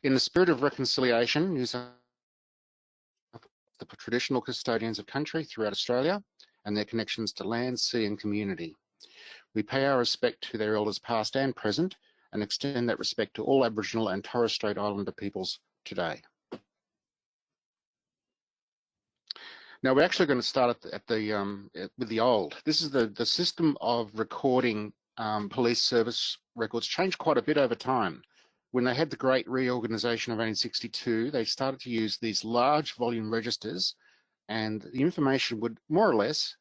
In the spirit of reconciliation, New South the traditional custodians of country throughout Australia and their connections to land, sea and community. We pay our respect to their elders past and present and extend that respect to all Aboriginal and Torres Strait Islander peoples today. Now we're actually going to start with the old. This is the system of recording police service records changed quite a bit over time. When they had the great reorganisation of 1862, they started to use these large volume registers, and the information would more or less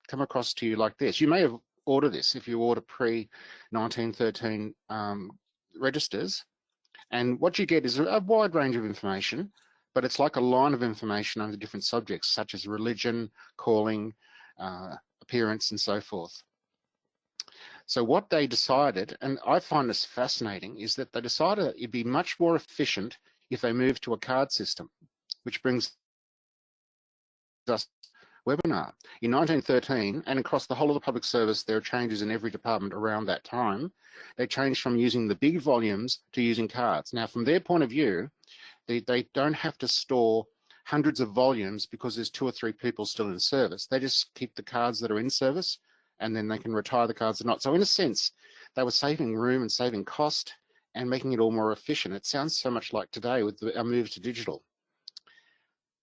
come across to you like this. You may have ordered this if you order pre-1913 registers, and what you get is a wide range of information, but it's like a line of information under different subjects such as religion, calling, appearance, and so forth. So what they decided, and I find this fascinating, is that they decided that it'd be much more efficient if they moved to a card system, which brings us webinar. In 1913, and across the whole of the public service, there are changes in every department around that time. They changed from using the big volumes to using cards. Now, from their point of view, they don't have to store hundreds of volumes because there's 2 or 3 people still in service. They just keep the cards that are in service, and then they can retire the cards or not. So in a sense, they were saving room and saving cost and making it all more efficient. It sounds so much like today with our move to digital.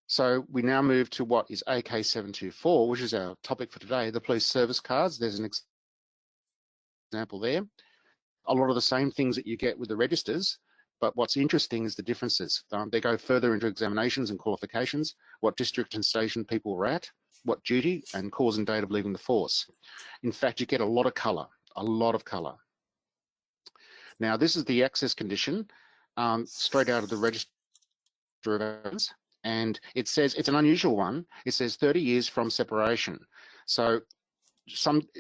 So we now move to what is AK724, which is our topic for today, the police service cards. There's an example there. A lot of the same things that you get with the registers, but what's interesting is the differences. They go further into examinations and qualifications, what district and station people were at, what duty and cause and date of leaving the force. In fact, you get a lot of colour, a lot of colour. Now, this is the access condition straight out of the Register of Evidence, and it says, it's an unusual one, it says 30 years from separation. So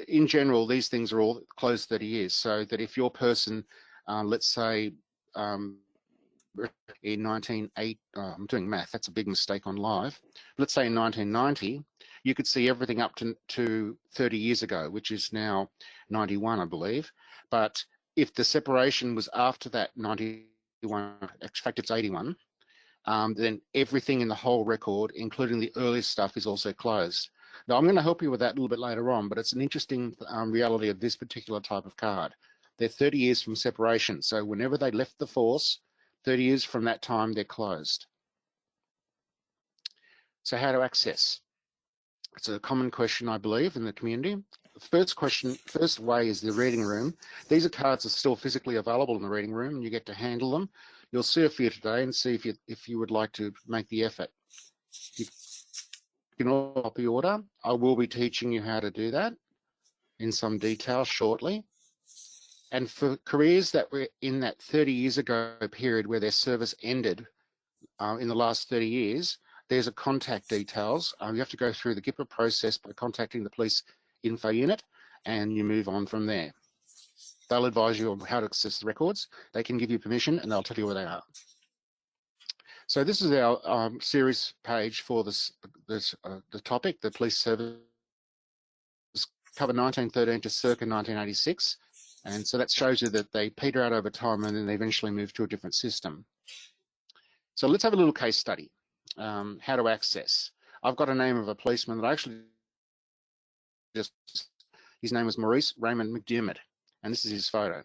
in general, these things are all closed 30 years, so that if your person, let's say, in 1980, I'm doing math, that's a big mistake on live. Let's say in 1990, you could see everything up to 30 years ago, which is now 91, I believe. But if the separation was after that 91, in fact it's 81, then everything in the whole record, including the earliest stuff, is also closed. Now I'm going to help you with that a little bit later on, but it's an interesting reality of this particular type of card. They're 30 years from separation, so whenever they left the force, 30 years from that time, they're closed. So how to access? It's a common question, I believe, in the community. The first way is the reading room. These are cards that are still physically available in the reading room, and you get to handle them. You'll see a few today and see if you would like to make the effort. You can copy order. I will be teaching you how to do that in some detail shortly. And for careers that were in that 30 years ago period where their service ended in the last 30 years, there's a contact details. You have to go through the GIPA process by contacting the police info unit, and you move on from there. They'll advise you on how to access the records. They can give you permission, and they'll tell you where they are. So this is our series page for the topic, the police service, cover 1913 to circa 1986. And so that shows you that they peter out over time and then they eventually move to a different system. So let's have a little case study, how to access. I've got a name of a policeman that I actually his name was Maurice Raymond McDermott, and this is his photo.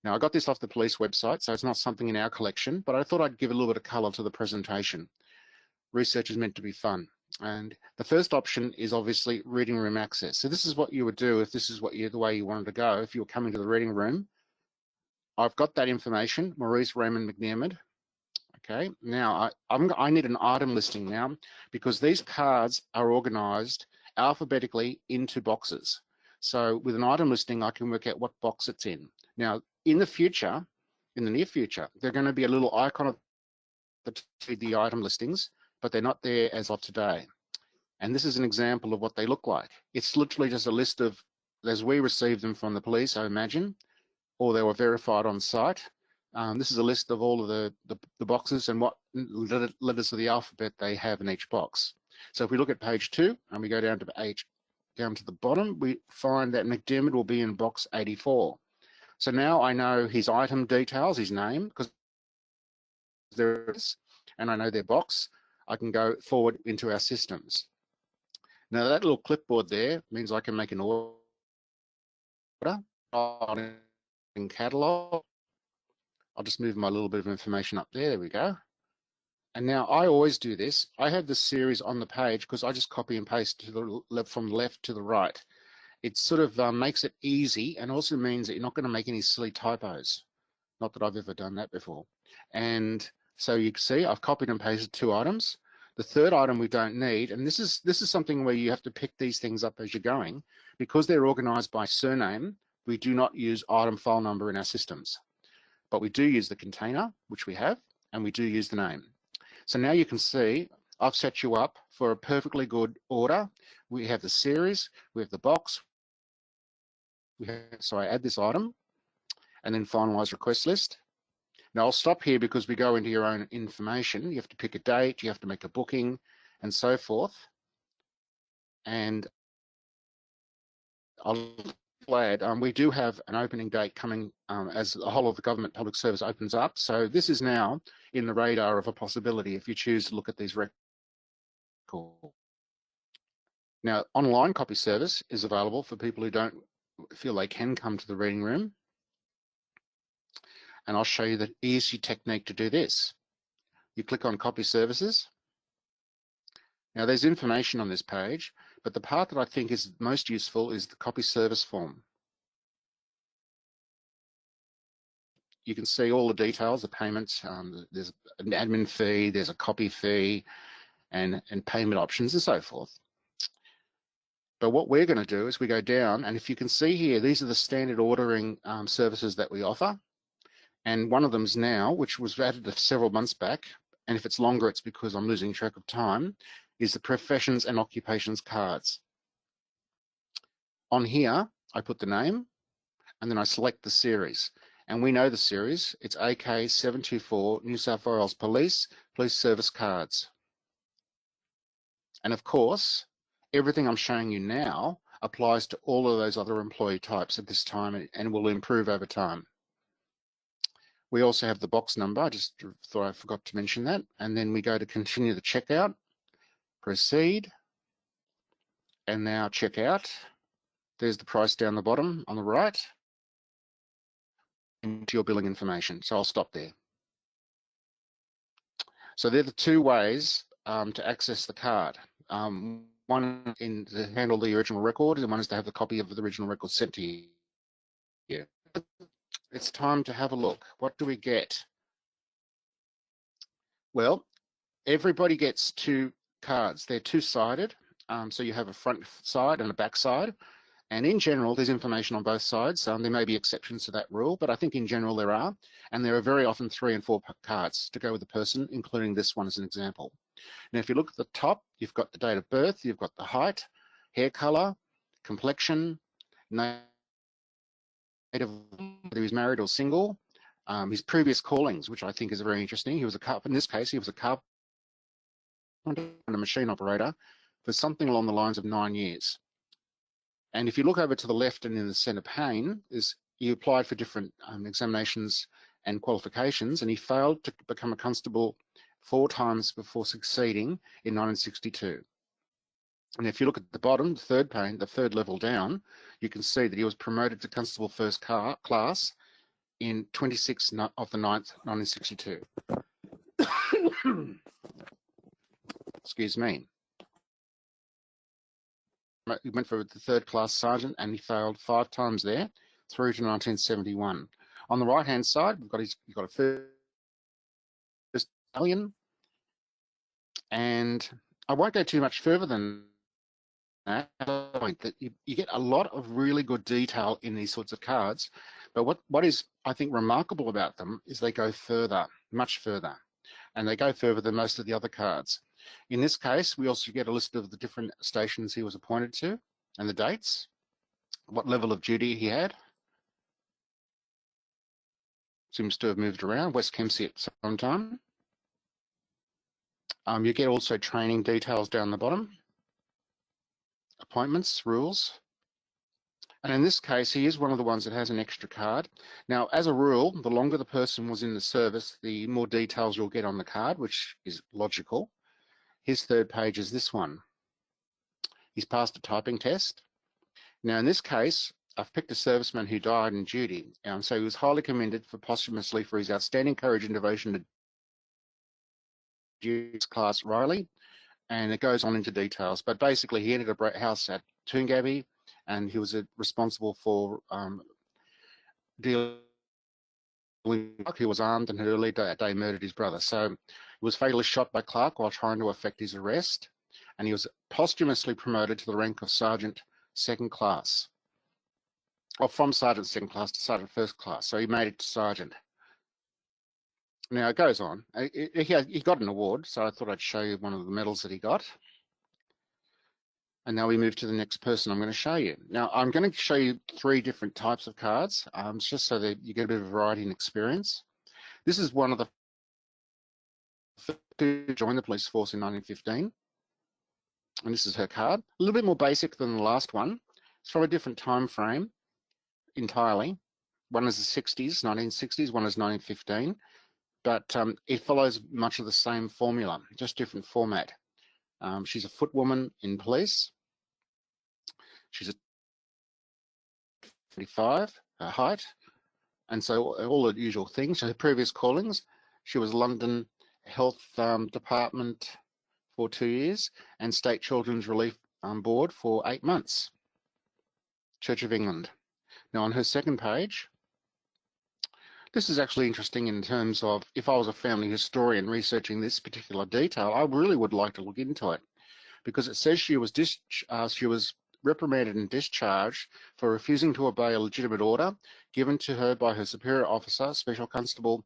Now I got this off the police website, so it's not something in our collection, but I thought I'd give a little bit of colour to the presentation. Research is meant to be fun. And the first option is obviously reading room access. So this is what you would do if this is the way you wanted to go. If you were coming to the reading room, I've got that information, Maurice Raymond McDermott. Okay, now I need an item listing now because these cards are organised alphabetically into boxes. So with an item listing, I can work out what box it's in. Now, in the future, in the near future, they're going to be a little icon of the item listings, but they're not there as of today. And this is an example of what they look like. It's literally just a list of, as we received them from the police, I imagine, or they were verified on site. This is a list of all of the boxes and what letters of the alphabet they have in each box. So if we look at page 2 and we go down to the bottom, we find that McDermott will be in box 84. So now I know his item details, his name, because there is, and I know their box, I can go forward into our systems. Now that little clipboard there means I can make an order in catalog. I'll just move my little bit of information up there. There we go. And now I always do this. I have the series on the page because I just copy and paste to the left, from left to the right. It sort of makes it easy, and also means that you're not going to make any silly typos. Not that I've ever done that before. And so you can see I've copied and pasted 2 items. The third item we don't need, and this is something where you have to pick these things up as you're going. Because they're organized by surname, we do not use item file number in our systems. But we do use the container, which we have, and we do use the name. So now you can see I've set you up for a perfectly good order. We have the series, we have the box. So I add this item and then finalize request list. Now I'll stop here because we go into your own information. You have to pick a date, you have to make a booking, and so forth. And I'll add, we do have an opening date coming as the whole of the government public service opens up. So this is now in the radar of a possibility if you choose to look at these records. Now, online copy service is available for people who don't feel they can come to the reading room. And I'll show you the easy technique to do this. You click on copy services. Now there's information on this page, but the part that I think is most useful is the copy service form. You can see all the details, the payments, there's an admin fee, there's a copy fee, and payment options and so forth. But what we're going to do is we go down, and if you can see here, these are the standard ordering services that we offer. And one of them is now, which was added several months back, and if it's longer, it's because I'm losing track of time, is the professions and occupations cards. On here, I put the name, and then I select the series. And we know the series, it's AK724 New South Wales Police Service Cards. And of course, everything I'm showing you now applies to all of those other employee types at this time and will improve over time. We also have the box number. I just thought I forgot to mention that. And then we go to continue the checkout, proceed, and now checkout. There's the price down the bottom on the right, into your billing information. So I'll stop there. So they're the 2 ways to access the card. One is to handle the original record, and one is to have the copy of the original record sent to you. Yeah. It's time to have a look. What do we get? Well, everybody gets 2 cards. They're 2-sided. So you have a front side and a back side. And in general, there's information on both sides. There may be exceptions to that rule, but I think in general there are. And there are very often 3 and 4 cards to go with the person, including this one as an example. Now, if you look at the top, you've got the date of birth, you've got the height, hair color, complexion, whether he's married or single, his previous callings, which I think is very interesting. He was a carpenter. In this case, he was a carpenter and a machine operator for something along the lines of 9 years. And if you look over to the left and in the center pane, he applied for different examinations and qualifications, and he failed to become a constable 4 times before succeeding in 1962. And if you look at the bottom, the third pane, the 3rd level down, you can see that he was promoted to constable first class in 26 of the 9th, 1962. Excuse me. He went for the 3rd class sergeant, and he failed 5 times there through to 1971. On the right hand side, you've got a first battalion, and I won't go too much further than that. You get a lot of really good detail in these sorts of cards, but what is, I think, remarkable about them is they go further, much further, and they go further than most of the other cards. In this case, we also get a list of the different stations he was appointed to and the dates, what level of duty he had. Seems to have moved around, West Kempsey at some time. You get also training details down the bottom, appointments, rules, And in this case, he is one of the ones that has an extra card. Now, as a rule, the longer the person was in the service, the more details you'll get on the card, which is logical. His third page is this one. He's passed a typing test. Now, in this case, I've picked a serviceman who died in duty. So he was highly commended posthumously for his outstanding courage and devotion to duty class Riley. And it goes on into details. But basically, he entered a house at Toongabbie, and he was responsible for dealing. He was armed and had earlier that day murdered his brother. So he was fatally shot by Clark while trying to effect his arrest, and he was posthumously promoted to the rank of Sergeant Second Class, or from Sergeant Second Class to Sergeant First Class. So he made it to Sergeant. Now it goes on. He got an award, so I thought I'd show you one of the medals that he got. And now we move to the next person I'm going to show you. Now, I'm going to show you 3 different types of cards, just so that you get a bit of variety and experience. This is one of the first to join the police force in 1915. And this is her card. A little bit more basic than the last one. It's from a different time frame entirely. One is the 60s, 1960s, one is 1915. But it follows much of the same formula, just different format. She's a footwoman in police. She's a 25 height, and so all the usual things. Her previous callings, she was London Health Department for 2 years and State Children's Relief Board for 8 months. Church of England. Now on her second page, this is actually interesting in terms of if I was a family historian researching this particular detail, I really would like to look into it, because it says she was reprimanded and discharged for refusing to obey a legitimate order given to her by her superior officer, Special Constable,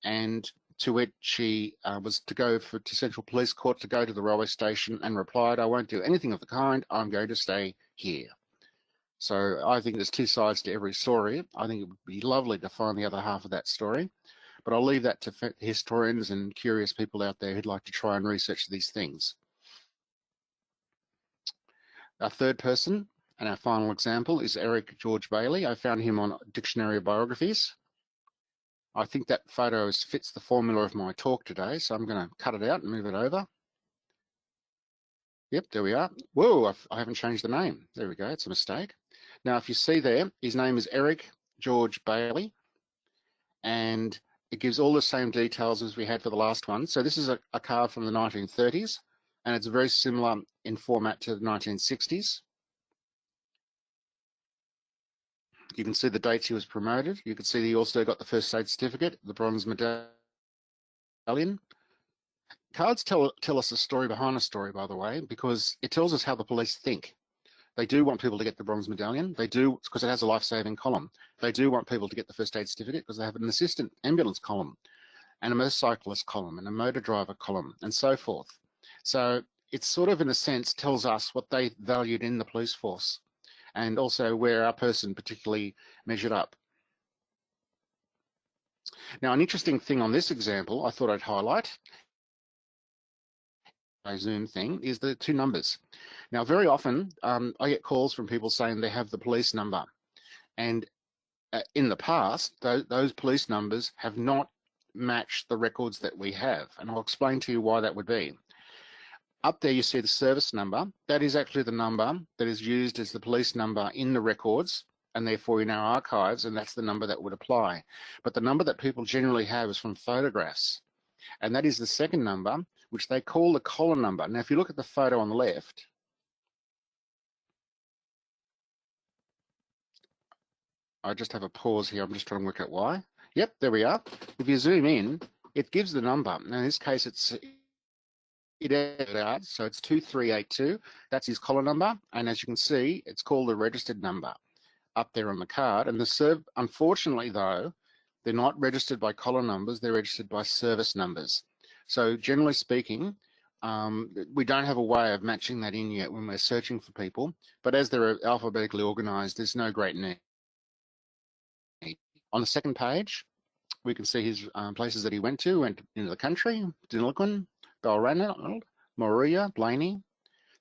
and to which she was to go to Central Police Court to go to the railway station, and replied, "I won't do anything of the kind, I'm going to stay here." So I think there's 2 sides to every story. I think it would be lovely to find the other half of that story, but I'll leave that to historians and curious people out there who'd like to try and research these things. Our third person and our final example is Eric George Bailey. I found him on Dictionary of Biographies. I think that photo fits the formula of my talk today, so I'm going to cut it out and move it over. Yep, there we are. Whoa, I haven't changed the name. There we go, it's a mistake. Now, if you see there, his name is Eric George Bailey, and it gives all the same details as we had for the last one. So this is a card from the 1930s, and it's very similar in format to the 1960s. You can see the dates he was promoted. You can see he also got the first aid certificate, the bronze medallion. Cards tell us a story behind a story, by the way, because it tells us how the police think. They do want people to get the bronze medallion. They do, because it has a life-saving column. They do want people to get the first aid certificate because they have an assistant ambulance column and a motorcyclist column and a motor driver column and so forth. So it sort of, in a sense, tells us what they valued in the police force and also where our person particularly measured up. Now, an interesting thing on this example I thought I'd highlight, a Zoom thing, is the 2 numbers. Now, very often I get calls from people saying they have the police number, and in the past, those police numbers have not matched the records that we have, and I'll explain to you why that would be. Up there you see the service number. That is actually the number that is used as the police number in the records, and therefore in our archives, and that's the number that would apply. But the number that people generally have is from photographs, and that is the second number, which they call the collar number. Now, if you look at the photo on the left, I just have a pause here. I'm just trying to work out why. Yep, there we are. If you zoom in, it gives the number. Now, in this case, so it's 2382. That's his collar number. And as you can see, it's called the registered number up there on the card. And unfortunately, though, they're not registered by collar numbers. They're registered by service numbers. So generally speaking, we don't have a way of matching that in yet when we're searching for people. But as they're alphabetically organized, there's no great need. On the second page, we can see his places that he went into the country: Deniliquin, Balranald, Moruya, Blaney.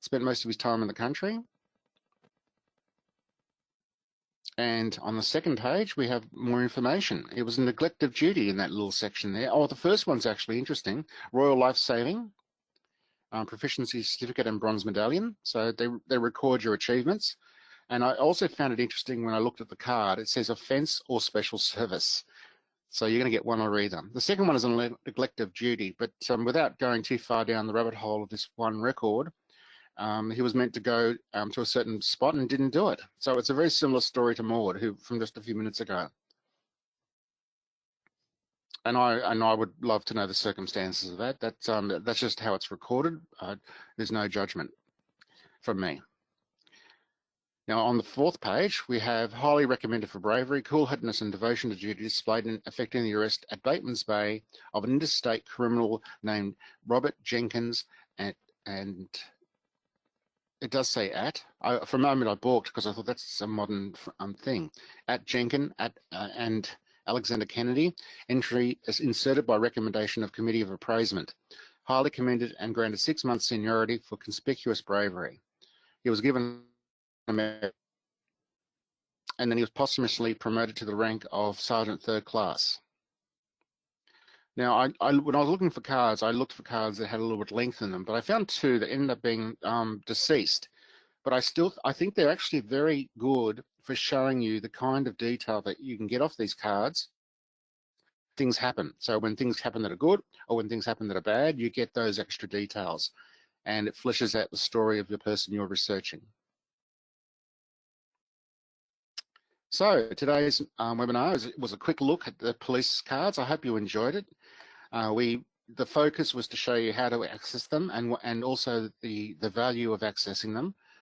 Spent most of his time in the country. And on the second page, we have more information. It was a neglect of duty in that little section there. Oh, the first one's actually interesting. Royal Life Saving, Proficiency Certificate and Bronze Medallion. So they record your achievements. And I also found it interesting when I looked at the card, it says offence or special service. So you're going to get one or either. The second one is a neglect of duty, but without going too far down the rabbit hole of this one record, he was meant to go to a certain spot and didn't do it. So it's a very similar story to Maud, who from just a few minutes ago. And I would love to know the circumstances of that. That's just how it's recorded. There's no judgment from me. Now, on the fourth page, we have highly recommended for bravery, cool-headedness and devotion to duty displayed in effecting the arrest at Bateman's Bay of an interstate criminal named Robert Jenkins, and it does say at. For a moment, I balked because I thought that's a modern thing. At Jenkins and Alexander Kennedy, entry is inserted by recommendation of Committee of Appraisement. Highly commended and granted 6 months seniority for conspicuous bravery. He was given and then he was posthumously promoted to the rank of Sergeant Third Class. Now, when I was looking for cards, I looked for cards that had a little bit of length in them, but I found two that ended up being deceased. But I think they're actually very good for showing you the kind of detail that you can get off these cards. Things happen. So when things happen that are good or when things happen that are bad, you get those extra details and it fleshes out the story of the person you're researching. So today's webinar was a quick look at the police cards. I hope you enjoyed it. The focus was to show you how to access them and also the value of accessing them.